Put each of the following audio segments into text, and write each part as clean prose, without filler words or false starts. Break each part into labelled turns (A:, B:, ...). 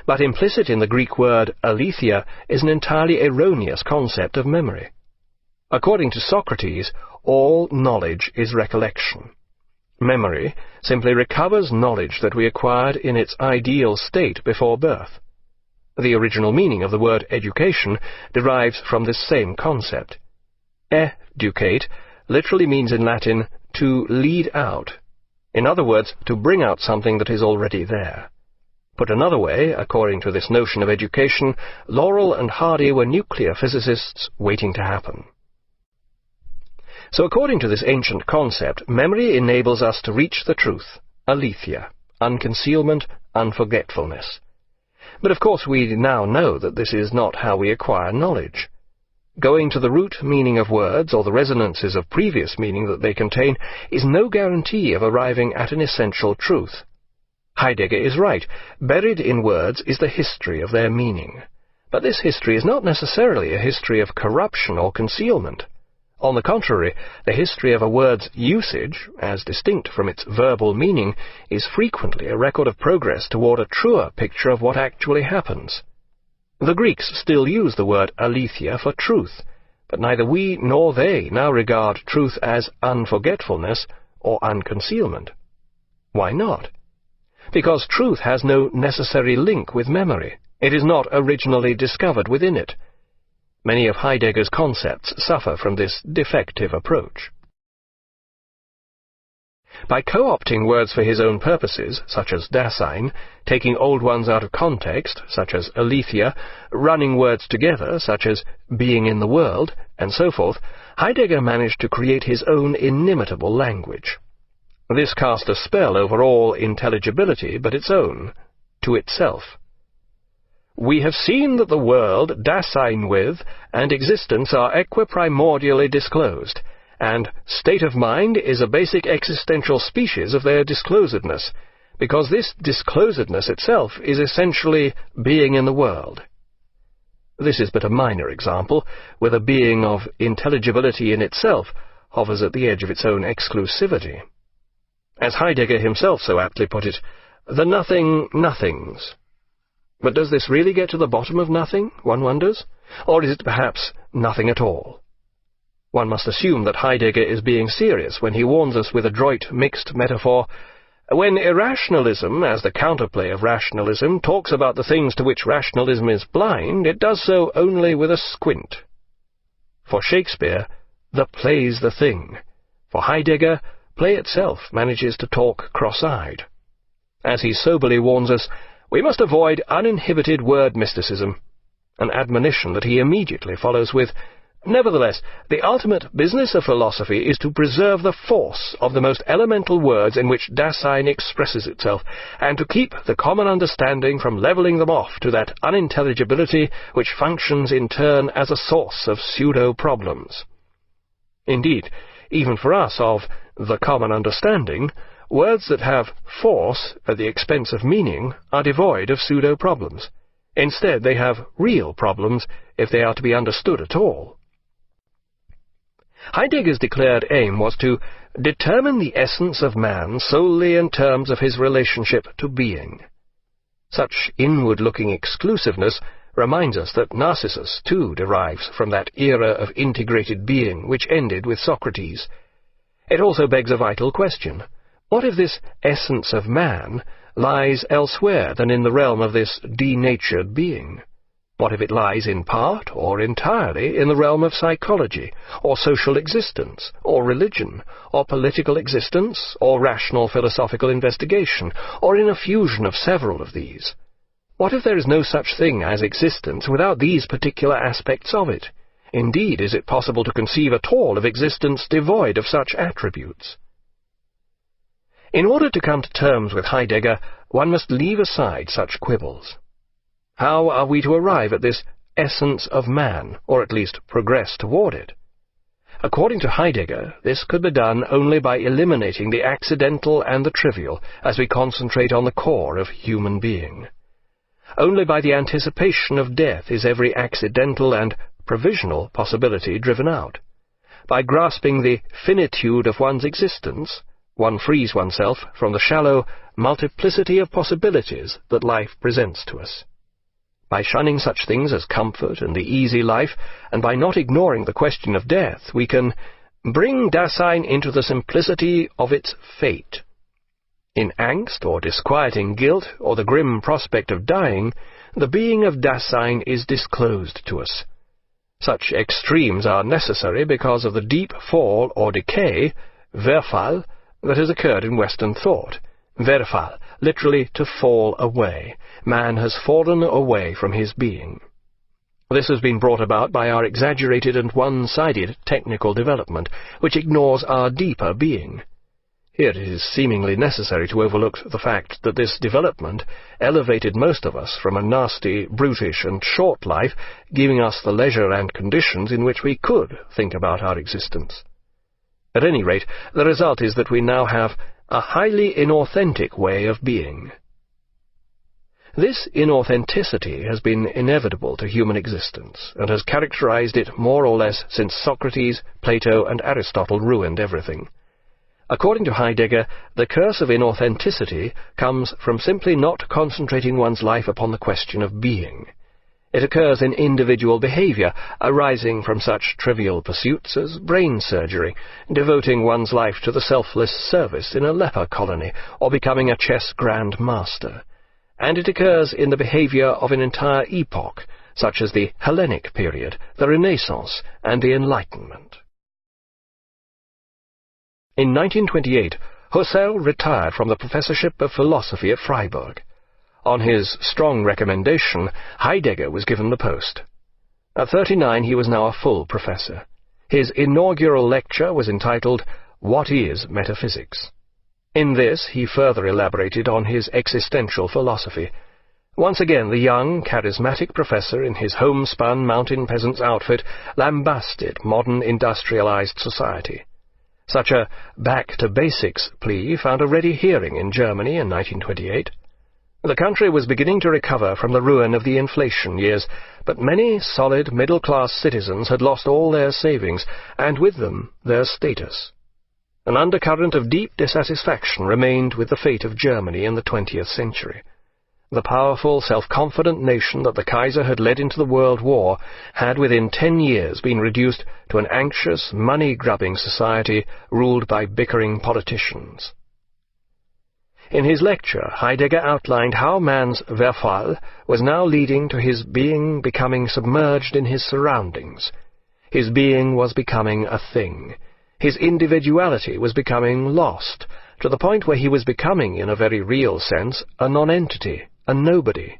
A: But implicit in the Greek word aletheia is an entirely erroneous concept of memory. According to Socrates, all knowledge is recollection. Memory simply recovers knowledge that we acquired in its ideal state before birth. The original meaning of the word education derives from this same concept. Educate literally means in Latin to lead out. In other words, to bring out something that is already there. Put another way, according to this notion of education, Laurel and Hardy were nuclear physicists waiting to happen. So according to this ancient concept, memory enables us to reach the truth, aletheia, unconcealment, unforgetfulness. But of course we now know that this is not how we acquire knowledge. Going to the root meaning of words or the resonances of previous meaning that they contain is no guarantee of arriving at an essential truth. Heidegger is right. Buried in words is the history of their meaning. But this history is not necessarily a history of corruption or concealment. On the contrary, the history of a word's usage, as distinct from its verbal meaning, is frequently a record of progress toward a truer picture of what actually happens. The Greeks still use the word aletheia for truth, but neither we nor they now regard truth as unforgetfulness or unconcealment. Why not? Because truth has no necessary link with memory. It is not originally discovered within it. Many of Heidegger's concepts suffer from this defective approach. By co-opting words for his own purposes, such as Dasein, taking old ones out of context, such as aletheia, running words together, such as being in the world, and so forth, Heidegger managed to create his own inimitable language. This cast a spell over all intelligibility but its own, to itself. We have seen that the world, Dasein with, and existence are equiprimordially disclosed, and state of mind is a basic existential species of their disclosedness, because this disclosedness itself is essentially being in the world. This is but a minor example, where the being of intelligibility in itself hovers at the edge of its own exclusivity. As Heidegger himself so aptly put it, the nothings. But does this really get to the bottom of nothing, one wonders? Or is it perhaps nothing at all? One must assume that Heidegger is being serious when he warns us with adroit mixed metaphor, when irrationalism, as the counterplay of rationalism, talks about the things to which rationalism is blind, it does so only with a squint. For Shakespeare, the play's the thing. For Heidegger, play itself manages to talk cross-eyed. As he soberly warns us, we must avoid uninhibited word mysticism, an admonition that he immediately follows with, nevertheless, the ultimate business of philosophy is to preserve the force of the most elemental words in which Dasein expresses itself, and to keep the common understanding from levelling them off to that unintelligibility which functions in turn as a source of pseudo-problems. Indeed, even for us of the common understanding, words that have force at the expense of meaning are devoid of pseudo-problems. Instead, they have real problems if they are to be understood at all. Heidegger's declared aim was to determine the essence of man solely in terms of his relationship to being. Such inward-looking exclusiveness reminds us that Narcissus, too, derives from that era of integrated being which ended with Socrates. It also begs a vital question. What if this essence of man lies elsewhere than in the realm of this denatured being? What if it lies in part or entirely in the realm of psychology, or social existence, or religion, or political existence, or rational philosophical investigation, or in a fusion of several of these? What if there is no such thing as existence without these particular aspects of it? Indeed, is it possible to conceive at all of existence devoid of such attributes? In order to come to terms with Heidegger, one must leave aside such quibbles. How are we to arrive at this essence of man, or at least progress toward it? According to Heidegger, this could be done only by eliminating the accidental and the trivial, as we concentrate on the core of human being. Only by the anticipation of death is every accidental and provisional possibility driven out. By grasping the finitude of one's existence, One frees oneself from the shallow multiplicity of possibilities that life presents to us. By shunning such things as comfort and the easy life, and by not ignoring the question of death, we can bring Dasein into the simplicity of its fate. In angst or disquieting guilt or the grim prospect of dying, the being of Dasein is disclosed to us. Such extremes are necessary because of the deep fall or decay, Verfall, that has occurred in Western thought. Verfall, literally to fall away. Man has fallen away from his being. This has been brought about by our exaggerated and one-sided technical development, which ignores our deeper being. Here it is seemingly necessary to overlook the fact that this development elevated most of us from a nasty, brutish, and short life, giving us the leisure and conditions in which we could think about our existence. At any rate, the result is that we now have a highly inauthentic way of being. This inauthenticity has been inevitable to human existence, and has characterized it more or less since Socrates, Plato, and Aristotle ruined everything. According to Heidegger, the curse of inauthenticity comes from simply not concentrating one's life upon the question of being. It occurs in individual behavior, arising from such trivial pursuits as brain surgery, devoting one's life to the selfless service in a leper colony, or becoming a chess grand master. And it occurs in the behavior of an entire epoch, such as the Hellenic period, the Renaissance, and the Enlightenment. In 1928, Husserl retired from the professorship of philosophy at Freiburg. On his strong recommendation, Heidegger was given the post. At 39 he was now a full professor. His inaugural lecture was entitled, "What is Metaphysics?" In this he further elaborated on his existential philosophy. Once again the young, charismatic professor in his homespun mountain peasant's outfit lambasted modern industrialized society. Such a back-to-basics plea found a ready hearing in Germany in 1928. The country was beginning to recover from the ruin of the inflation years, but many solid middle-class citizens had lost all their savings, and with them their status. An undercurrent of deep dissatisfaction remained with the fate of Germany in the 20th century. The powerful, self-confident nation that the Kaiser had led into the World War had within 10 years been reduced to an anxious, money-grubbing society ruled by bickering politicians. In his lecture, Heidegger outlined how man's Verfall was now leading to his being becoming submerged in his surroundings. His being was becoming a thing. His individuality was becoming lost, to the point where he was becoming, in a very real sense, a nonentity, a nobody.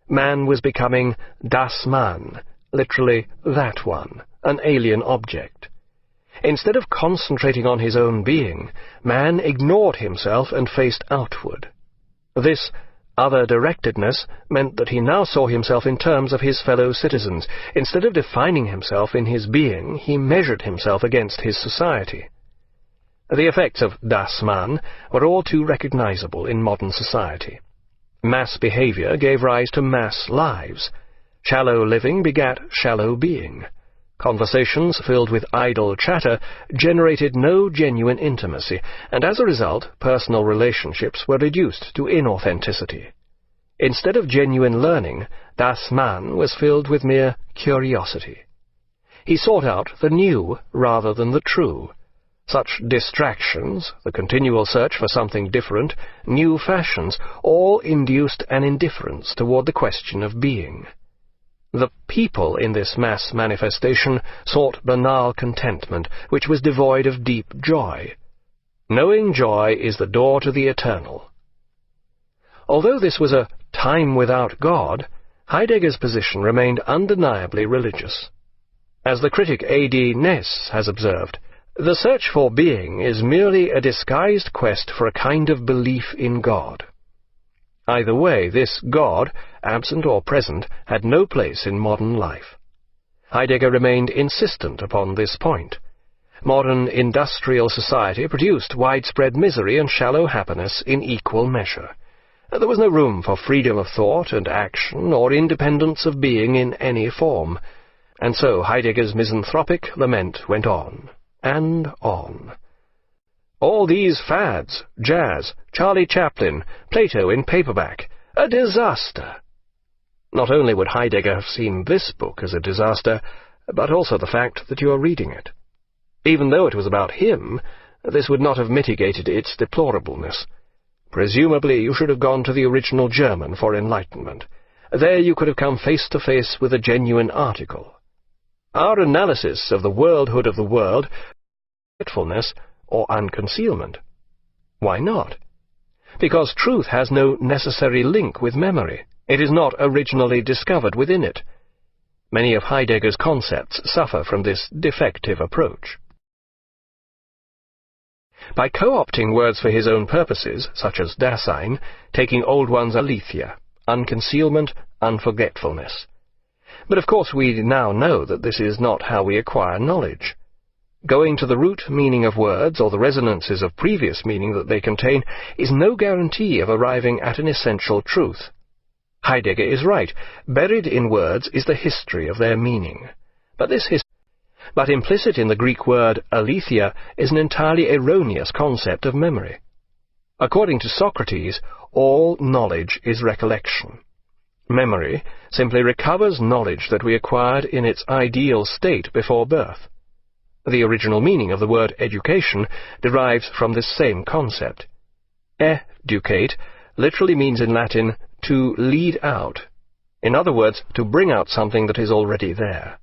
A: Man was becoming das Man, literally that one, an alien object. Instead of concentrating on his own being, man ignored himself and faced outward. This other-directedness meant that he now saw himself in terms of his fellow citizens. Instead of defining himself in his being, he measured himself against his society. The effects of das Man were all too recognizable in modern society. Mass behavior gave rise to mass lives. Shallow living begat shallow being. Conversations filled with idle chatter generated no genuine intimacy, and as a result, personal relationships were reduced to inauthenticity. Instead of genuine learning, das Man was filled with mere curiosity. He sought out the new rather than the true. Such distractions, the continual search for something different, new fashions, all induced an indifference toward the question of being. The people in this mass manifestation sought banal contentment, which was devoid of deep joy. Knowing joy is the door to the eternal. Although this was a time without God, Heidegger's position remained undeniably religious. As the critic A.D. Ness has observed, the search for being is merely a disguised quest for a kind of belief in God. Either way, this God, absent or present, had no place in modern life. Heidegger remained insistent upon this point. Modern industrial society produced widespread misery and shallow happiness in equal measure. There was no room for freedom of thought and action or independence of being in any form, and so Heidegger's misanthropic lament went on, and on. All these fads, jazz, Charlie Chaplin, Plato in paperback, a disaster. Not only would Heidegger have seen this book as a disaster, but also the fact that you are reading it. Even though it was about him, this would not have mitigated its deplorableness. Presumably you should have gone to the original German for enlightenment. There you could have come face to face with a genuine article. Our analysis of the worldhood of the world, forgetfulness, or unconcealment. Why not? Because truth has no necessary link with memory. It is not originally discovered within it. Many of Heidegger's concepts suffer from this defective approach. By co-opting words for his own purposes, such as Dasein, taking old ones aletheia, unconcealment, unforgetfulness. But of course we now know that this is not how we acquire knowledge. Going to the root meaning of words or the resonances of previous meaning that they contain is no guarantee of arriving at an essential truth. Heidegger is right. Buried in words is the history of their meaning. But implicit in the Greek word aletheia is an entirely erroneous concept of memory. According to Socrates, all knowledge is recollection. Memory simply recovers knowledge that we acquired in its ideal state before birth. The original meaning of the word education derives from this same concept. Educate literally means in Latin to lead out. In other words, to bring out something that is already there.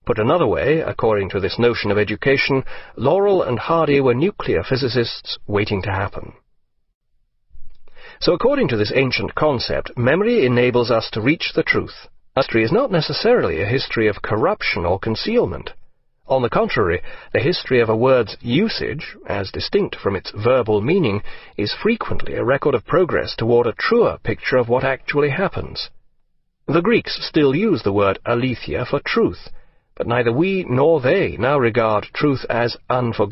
A: Put another way, according to this notion of education, Laurel and Hardy were nuclear physicists waiting to happen. So according to this ancient concept, memory enables us to reach the truth. History is not necessarily a history of corruption or concealment. On the contrary, the history of a word's usage, as distinct from its verbal meaning, is frequently a record of progress toward a truer picture of what actually happens. The Greeks still use the word aletheia for truth, but neither we nor they now regard truth as unforgettable.